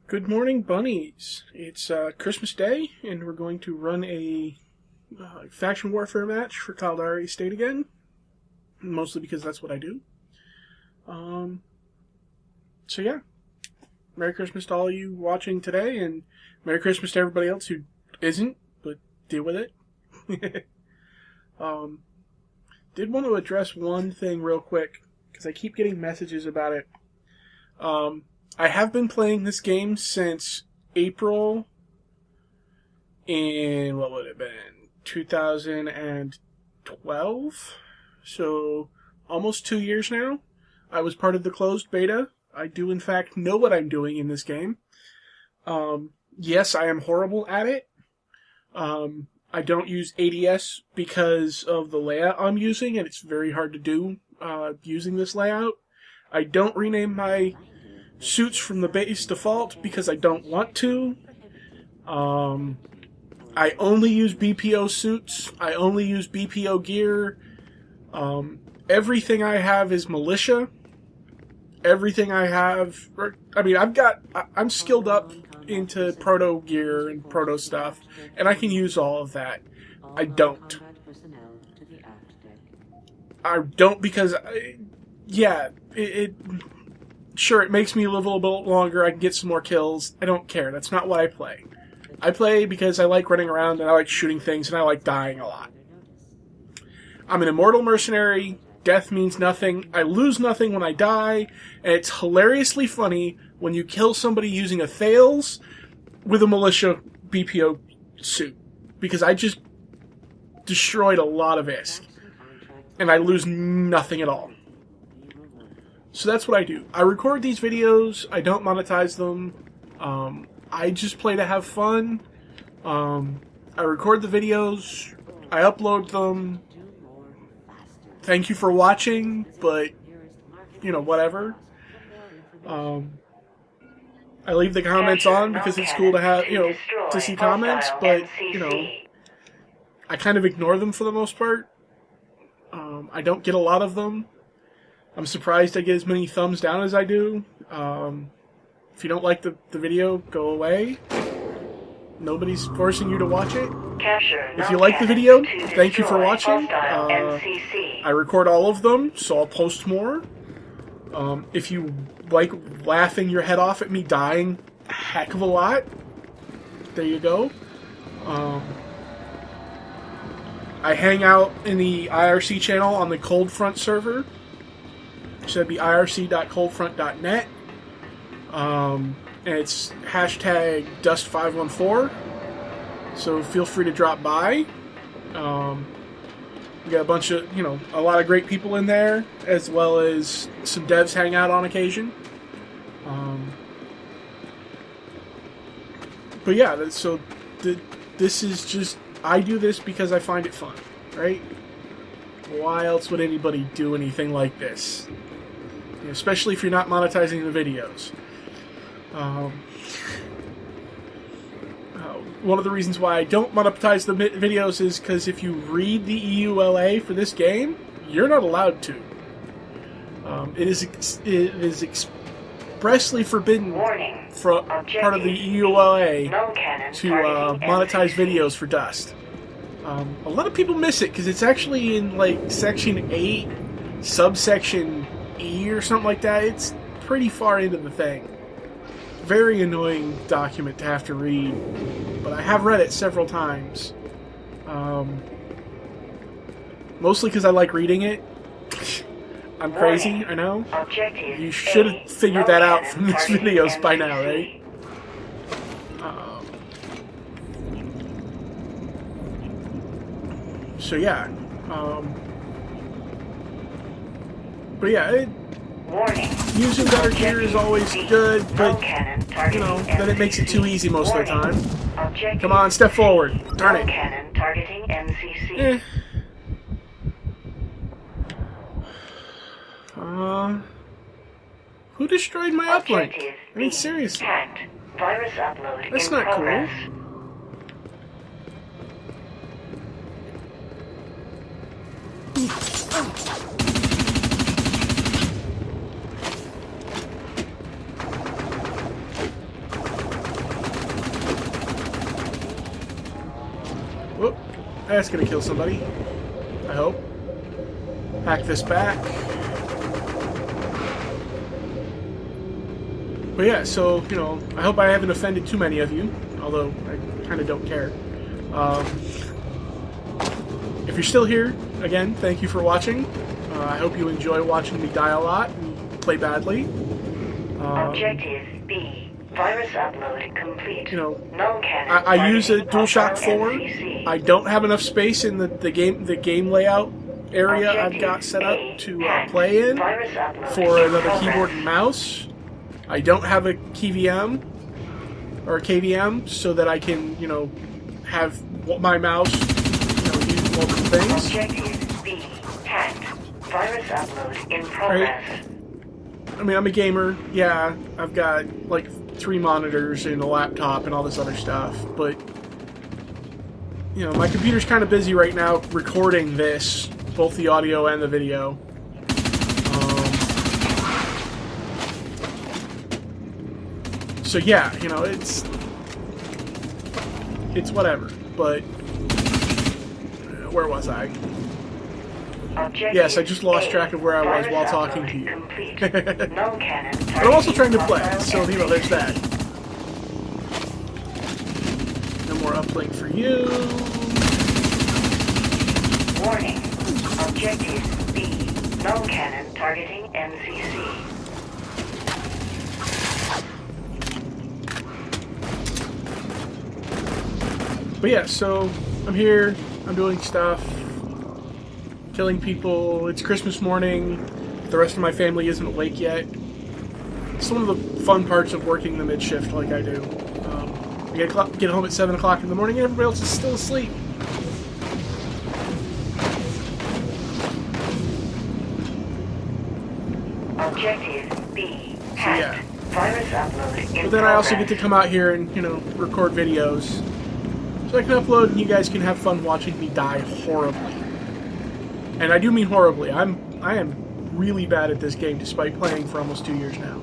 Good morning, bunnies. It's Christmas Day, and we're going to run a faction warfare match for Caldari State again. Mostly because that's what I do. So yeah. Merry Christmas to all you watching today, and Merry Christmas to everybody else who isn't, but deal with it. Did want to address one thing real quick, because I keep getting messages about it. I have been playing this game since April in, what would it have been, 2012? So, almost 2 years now. I was part of the closed beta. I do, in fact, know what I'm doing in this game. Yes, I am horrible at it. I don't use ADS because of the layout I'm using, and it's very hard to do using this layout. I don't rename my suits from the base default because I don't want to. I only use BPO suits. I only use BPO gear. Everything I have is militia. Everything I have... I'm skilled up into proto gear and proto stuff, and I can use all of that. I don't. I don't because... Sure, it makes me live a little bit longer, I can get some more kills. I don't care, that's not what I play. I play because I like running around, and I like shooting things, and I like dying a lot. I'm an immortal mercenary, death means nothing, I lose nothing when I die, and it's hilariously funny when you kill somebody using a Thales with a militia BPO suit. Because I just destroyed a lot of ISK, and I lose nothing at all. So that's what I do. I record these videos, I don't monetize them, I just play to have fun. I record the videos, I upload them. Thank you for watching, but, whatever. I leave the comments on because it's cool to have, to see comments, but, I kind of ignore them for the most part. I don't get a lot of them. I'm surprised I get as many thumbs down as I do. If you don't like the video, go away. Nobody's forcing you to watch it. If you like the video, thank you for watching. I record all of them, so I'll post more. If you like laughing your head off at me dying a heck of a lot, there you go. I hang out in the IRC channel on the Coldfront server. So that'd be irc.coldfront.net. And it's hashtag Dust514. So feel free to drop by. We got a bunch of, a lot of great people in there, as well as some devs hang out on occasion. But yeah, so this is just, I do this because I find it fun, right? Why else would anybody do anything like this? Especially if you're not monetizing the videos. One of the reasons why I don't monetize the videos is because if you read the EULA for this game, you're not allowed to. It is expressly forbidden from part of the EULA to monetize videos for Dust. A lot of people miss it because it's actually in section 8, subsection E or something like that. It's pretty far into the thing. Very annoying document to have to read, but I have read it several times. Mostly because I like reading it. I'm crazy, I know. You should have figured that out from these videos by now, right? So yeah, but yeah, using better gear is always good, but, then it makes it too easy most of the time. Come on, step forward. Darn it. Who destroyed my uplink? I mean, seriously. That's not cool. That's gonna kill somebody. I hope. Hack this back. But yeah, so, you know, I hope I haven't offended too many of you, although I kind of don't care. If you're still here, again, thank you for watching. I hope you enjoy watching me die a lot and play badly. Objective B. Virus upload complete. You know, Null cannon I use a DualShock 4. MCC. I don't have enough space in the game layout area I've got set up to play in for another keyboard and mouse. I don't have a KVM or a KVM so that I can, you know, have my mouse, you know, use multiple things. Objective B. Hacked. Virus upload in progress. Right. I mean, I'm a gamer. Yeah, I've got like 3 monitors and a laptop and all this other stuff, but you know, my computer's kind of busy right now recording this, both the audio and the video. So yeah, you know, it's whatever. But where was I? Objective Yes, I just lost A. track of where I was Virus while talking to you. complete. Null cannon But I'm also trying to play, so you know, there's that. No more uplink for you. Warning. Objective B. Null cannon targeting MCC. But yeah, so I'm here, I'm doing stuff, killing people. It's Christmas morning, the rest of my family isn't awake yet. It's one of the fun parts of working the mid-shift like I do. I get home at 7 o'clock in the morning and everybody else is still asleep. Objective B. Hacked. Yeah. Virus upload in But then I also get progress. to come out here and, you know, record videos. So I can upload and you guys can have fun watching me die horribly. And I do mean horribly. I am really bad at this game despite playing for almost 2 years now.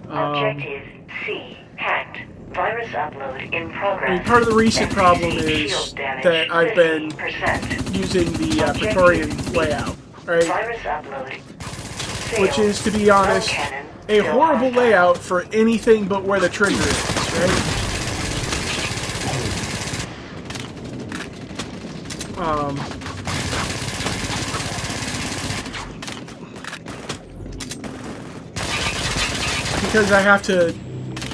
Objective C. Hacked. Virus upload in progress. I mean, part of the recent problem MCC is shield damage that I've been 50%. using the Praetorian layout, right? Virus upload. Which Failed. is, to be honest, Null cannon a still horrible hostile. layout for anything but where the trigger is, right? Because I have to,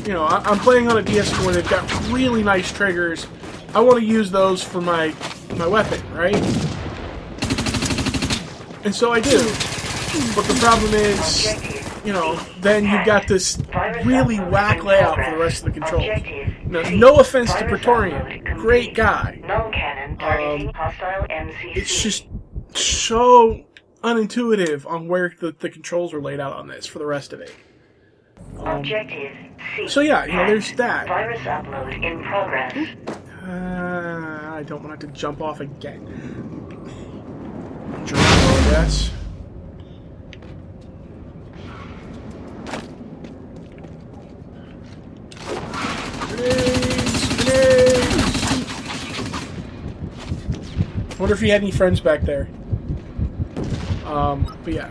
you know, I'm playing on a DS4, they've got really nice triggers. I want to use those for my weapon, right? And so I do. But the problem is, you know, then you've got this really whack layout for the rest of the controls. Now, no offense to Praetorian, great guy. Null cannon targeting hostile MCC. It's just so unintuitive on where the controls are laid out on this for the rest of it. Objective C. So yeah, you know, there's that. Virus upload in progress. I don't want to jump off again. Jump off, yes. I wonder if he had any friends back there. But yeah.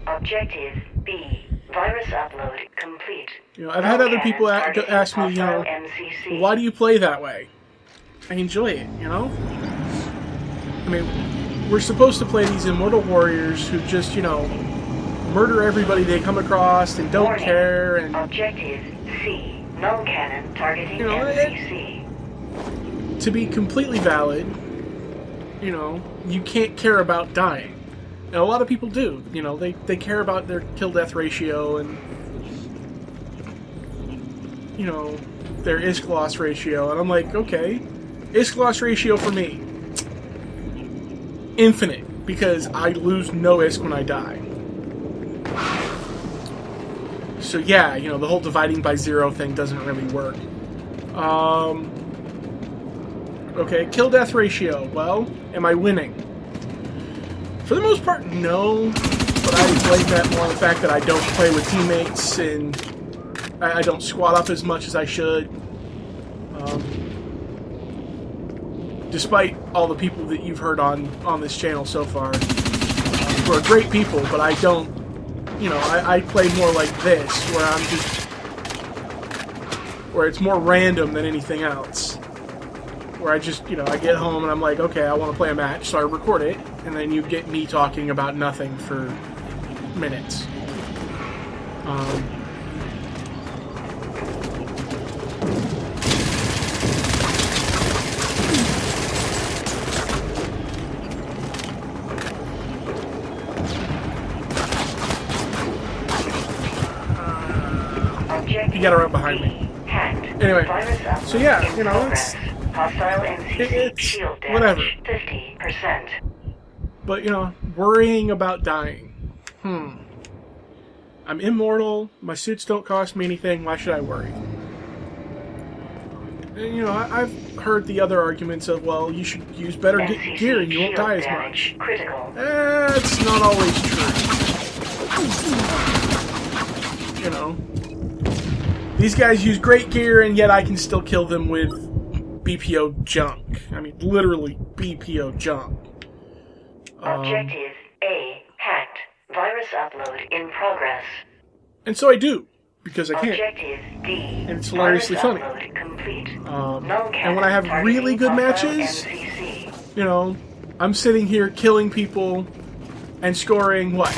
Objective B. Virus upload complete. You know, I've had other people ask me, you know, MCC. why do you play that way? I enjoy it, you know? I mean, we're supposed to play these immortal warriors who just, you know, murder everybody they come across and don't Warning. care and... Objective C. Null cannon targeting You know, MCC. To be completely valid, you know, you can't care about dying. And a lot of people do. You know, they care about their kill-death ratio and, you know, their ISK-loss ratio. And I'm like, okay, ISK-loss ratio for me, infinite, because I lose no ISK when I die. So yeah, you know, the whole dividing by 0 thing doesn't really work. Okay, kill-death ratio. Well, am I winning? For the most part, no. But I blame that more on the fact that I don't play with teammates and I don't squat up as much as I should. despite all the people that you've heard on this channel so far, who are great people, but I don't, you know, I play more like this, where it's more random than anything else. Where I just, you know, I get home and I'm like, okay, I want to play a match, so I record it, and then you get me talking about nothing for minutes. You gotta run behind me. Anyway, so yeah, you know, it's whatever. 50%. But, you know, worrying about dying. I'm immortal, my suits don't cost me anything, why should I worry? And, you know, I've heard the other arguments of, well, you should use better gear and you won't die as much. That's not always true. You know, these guys use great gear and yet I can still kill them with BPO junk. I mean, literally BPO junk. Objective A hacked. Virus upload in progress. And so I do, because I can. Objective D. And it's hilariously funny. Complete. And when I have really good matches, you know, I'm sitting here killing people and scoring what?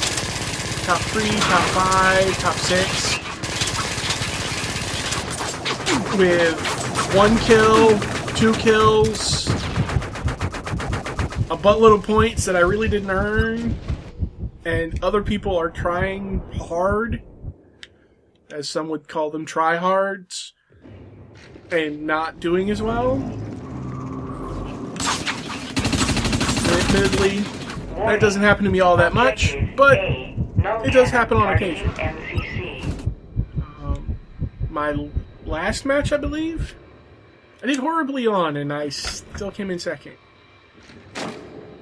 Top 3, top 5, top 6. With 1 kill, 2 kills, a buttload of points that I really didn't earn, and other people are trying hard, as some would call them tryhards, and not doing as well. Admittedly, that doesn't happen to me all that much, but it does happen on occasion. My last match, I believe, I did horribly on, and I still came in second.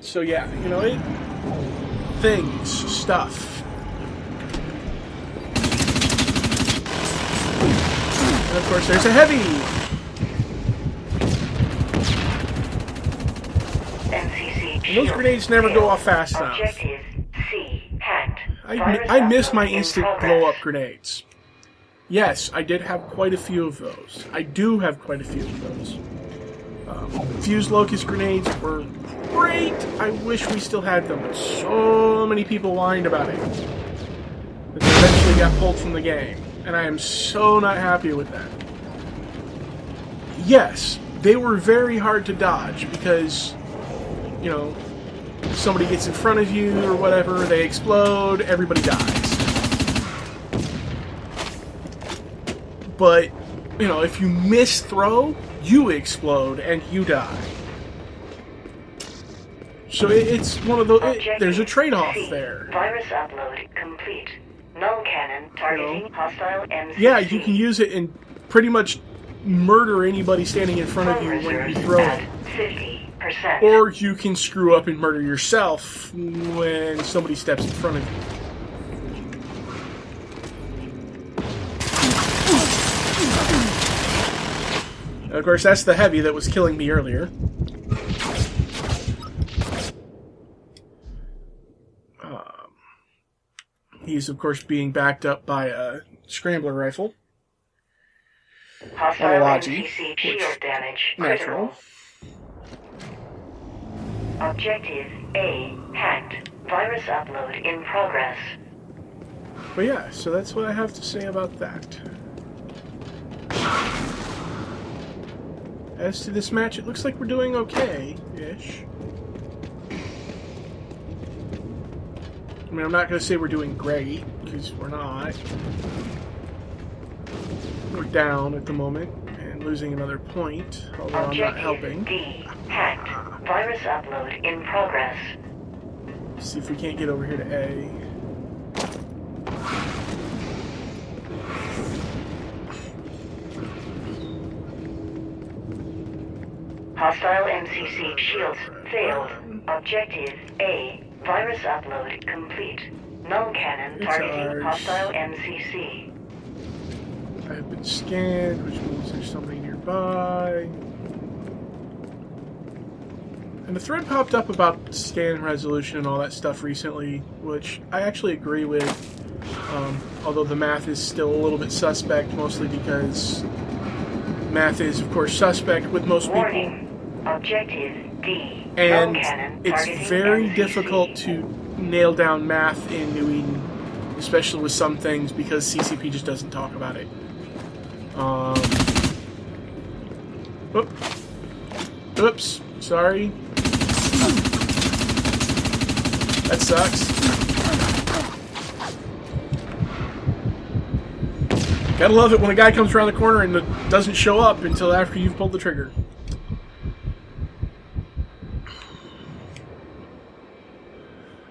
So yeah, you know, stuff. And of course, there's a heavy. And those grenades never go off fast enough. I miss my instant blow-up grenades. Yes, I did have quite a few of those. I do have quite a few of those. Fused locust grenades were great. I wish we still had them, but so many people whined about it that they eventually got pulled from the game, and I am so not happy with that. Yes, they were very hard to dodge because, you know, somebody gets in front of you or whatever, they explode, everybody dies. But, you know, if you miss throw, you explode and you die. So it's one of those. There's a trade-off there. Virus upload complete. Null cannon targeting hostile MCC. Yeah, you can use it and pretty much murder anybody standing in front of you when you throw it. 50%. Or you can screw up and murder yourself when somebody steps in front of you. Of course, that's the heavy that was killing me earlier. He's, of course, being backed up by a scrambler rifle. Hostile MCC shield damage. Natural. Objective A hacked. Virus upload in progress. But yeah, so that's what I have to say about that. As to this match, it looks like we're doing okay-ish. I mean, I'm not going to say we're doing great, because we're not. We're down at the moment, and losing another point, although I'm not helping. D hacked. Virus upload in progress. Let's see if we can't get over here to A. Hostile MCC shields failed. Objective A. Virus upload complete. Null cannon targeting hostile MCC. I have been scanned, which means there's somebody nearby. And the thread popped up about scan resolution and all that stuff recently, which I actually agree with, although the math is still a little bit suspect, mostly because math is, of course, suspect with most people. Warning. Objective D. And Cannon it's targeting very MCC. difficult to nail down math in New Eden, especially with some things, because CCP just doesn't talk about it. Oops, sorry. That sucks. Gotta love it when a guy comes around the corner and doesn't show up until after you've pulled the trigger.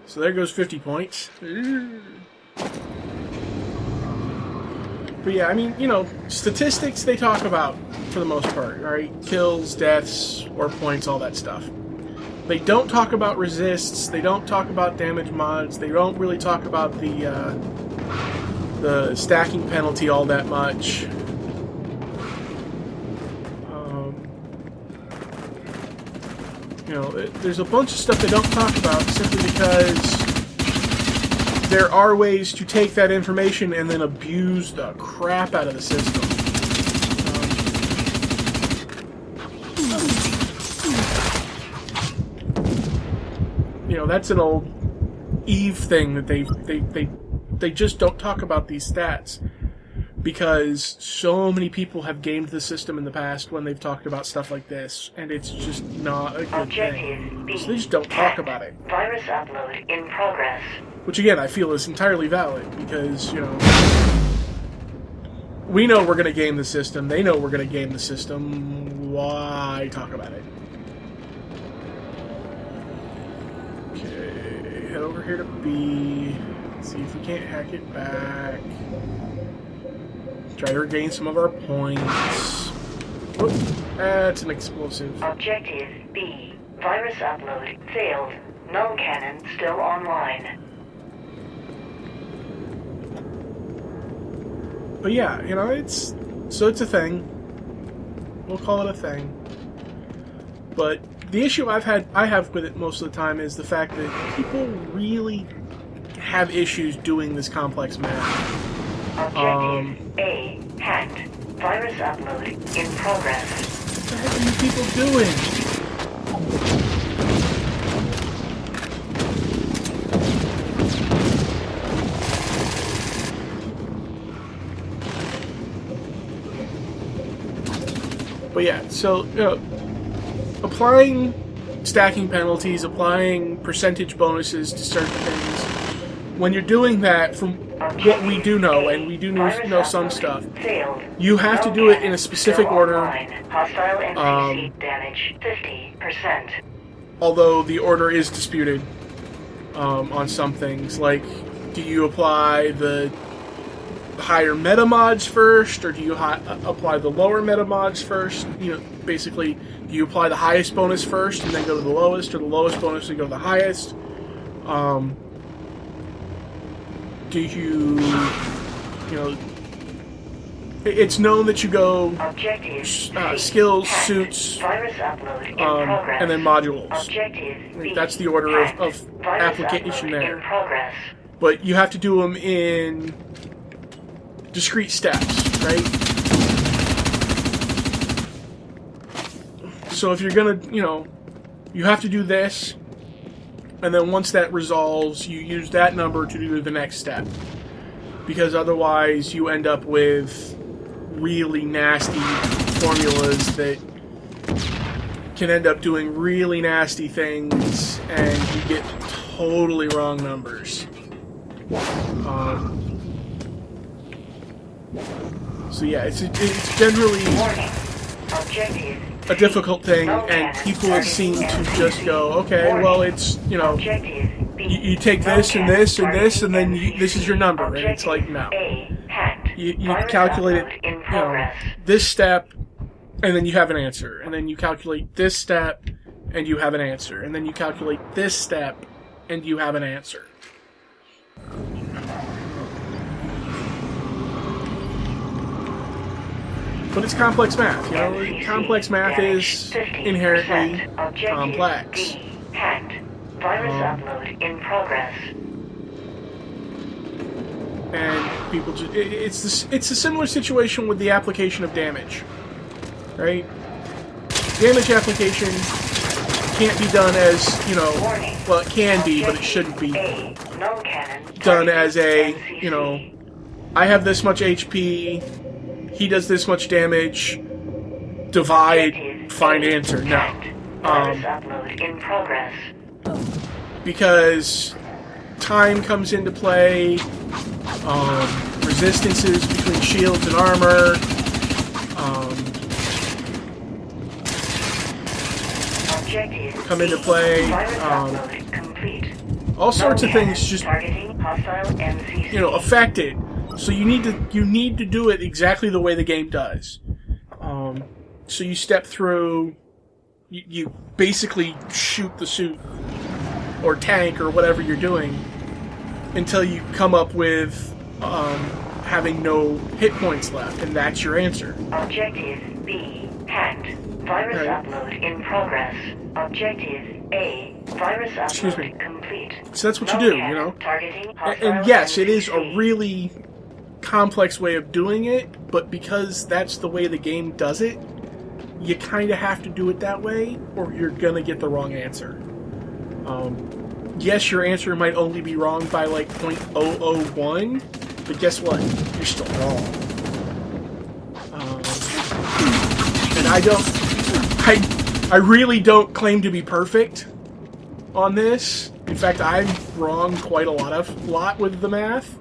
So there goes 50 points. But yeah, I mean, you know, statistics they talk about for the most part, right? Kills, deaths, or points, all that stuff. They don't talk about resists, they don't talk about damage mods, they don't really talk about the stacking penalty all that much. You know, there's a bunch of stuff they don't talk about simply because there are ways to take that information and then abuse the crap out of the system. You know, that's an old Eve thing that they just don't talk about these stats because so many people have gamed the system in the past when they've talked about stuff like this, and it's just not a good thing. So they just don't talk about it. Virus upload in progress. Which again, I feel is entirely valid because, you know, we know we're going to game the system. They know we're going to game the system. Why talk about it? Okay, head over here to B. See if we can't hack it back. Try to regain some of our points. Whoop, that's an explosive. Objective B. Virus upload failed. Null cannon still online. But yeah, you know, it's a thing. We'll call it a thing. But the issue I have with it most of the time is the fact that people really have issues doing this complex math. Objective A hacked. Virus upload in progress. What the heck are you people doing? But yeah, so, you know, applying stacking penalties, applying percentage bonuses to certain things, when you're doing that, from what we do know, and we do know some stuff, you have to do it in a specific order. Hostile NPC damage 50%. Although the order is disputed on some things, like, do you apply the higher meta mods first, or do you apply the lower meta mods first? You know, basically, do you apply the highest bonus first and then go to the lowest, or the lowest bonus and go to the highest? Do you, you know, it's known that you go skills, suits, and then modules. That's the order of application there. But you have to do them in discrete steps, right? So if you're gonna, you know, you have to do this, and then once that resolves, you use that number to do the next step. Because otherwise you end up with really nasty formulas that can end up doing really nasty things, and you get totally wrong numbers. So yeah, it's generally a difficult thing, and people seem to just go, okay, well, it's, you know, you take this and this and this, and then this is your number, and it's like, no. You calculate it, you know, this step, and then you have an answer, and then you calculate this step, and you have an answer, and then you calculate this step, and you have an answer. But it's complex math, you know? Complex math is inherently complex. D, hacked. Virus upload in progress. And people just... It's a similar situation with the application of damage. Right? Damage application can't be done as, you know... Well, it can be, but it shouldn't be done as a, you know... I have this much HP, he does this much damage, divide, find answer. No. Because time comes into play, resistances between shields and armor, come into play, all sorts of things just, you know, affect it. So you need to do it exactly the way the game does. So you step through, you basically shoot the suit or tank or whatever you're doing until you come up with having no hit points left, and that's your answer. Objective B hacked. Virus upload in progress. Objective A. Virus upload complete. So that's what you do, you know. And yes, it is a really complex way of doing it, but because that's the way the game does it, you kind of have to do it that way, or you're gonna get the wrong answer. Yes, your answer might only be wrong by like 0.001, but guess what? You're still wrong. And I really don't claim to be perfect on this. In fact, I'm wrong quite a lot with the math.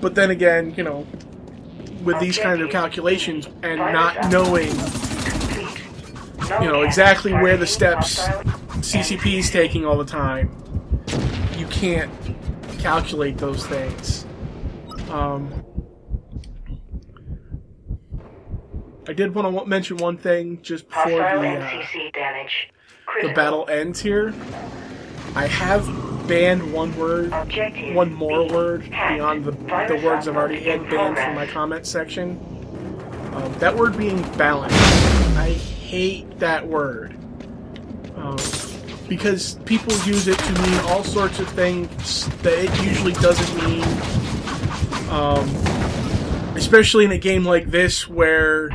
But then again, you know, with these kind of calculations and not knowing, you know, exactly where the steps CCP is taking all the time, you can't calculate those things. I did want to mention one thing just before the battle ends here. I have banned one more word beyond the words I've already had banned from my comment section. That word being balance. I hate that word. Because people use it to mean all sorts of things that it usually doesn't mean. Especially in a game like this where,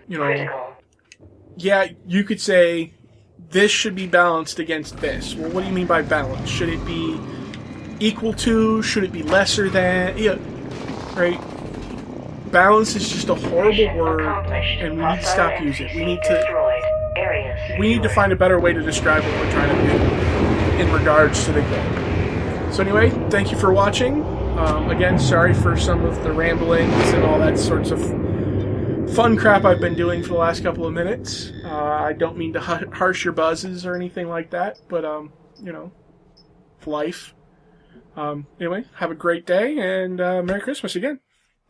you know, yeah, you could say this should be balanced against this. Well, what do you mean by balance? Should it be equal to? Should it be lesser than? Yeah, right? Balance is just a horrible word, and we need to stop using it. We need to find a better way to describe what we're trying to do in regards to the game. So anyway, thank you for watching. Again, sorry for some of the ramblings and all that sorts of fun crap I've been doing for the last couple of minutes. I don't mean to harsh your buzzes or anything like that, but, you know, life. Anyway, have a great day, and Merry Christmas again.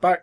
Bye.